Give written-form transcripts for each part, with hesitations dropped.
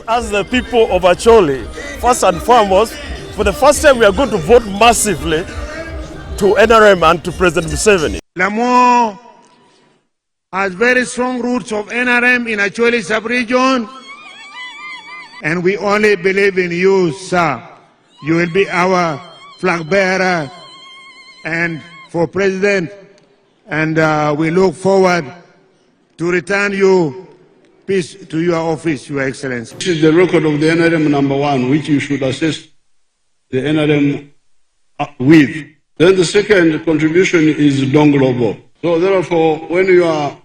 As the people of Acholi, first and foremost, for the first time we are going to vote massively to NRM and to President Museveni. Lamo has very strong roots of NRM in Acholi sub-region, and we only believe in you, sir. You will be our flag bearer and for president, and we look forward to return you peace to your office, Your Excellency. This is the record of the NRM number one, which you should assess the NRM with. Then the second contribution is Donglobo. So therefore, when you are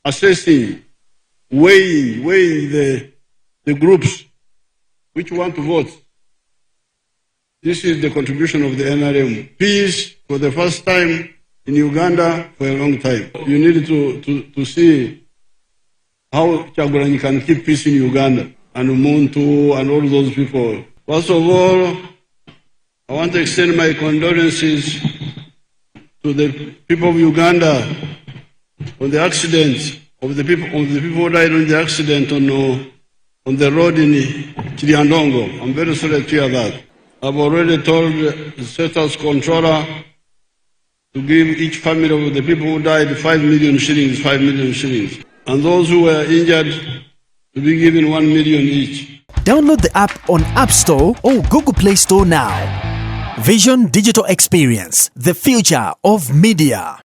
assessing, weighing the groups which want to vote, this is the contribution of the NRM. Peace for the first time in Uganda for a long time. You need to see how Kyagulanyi can keep peace in Uganda, and Muntu and all those people. First of all, I want to extend my condolences to the people of Uganda on the accident of the people who died on the accident on the road in Chiliandongo. I'm very sorry to hear that. I've already told the State House Controller to give each family of the people who died 5 million shillings, 5 million shillings. And those who were injured to be given 1 million each. Download the app on App Store or Google Play Store now. Vision Digital Experience, the future of media.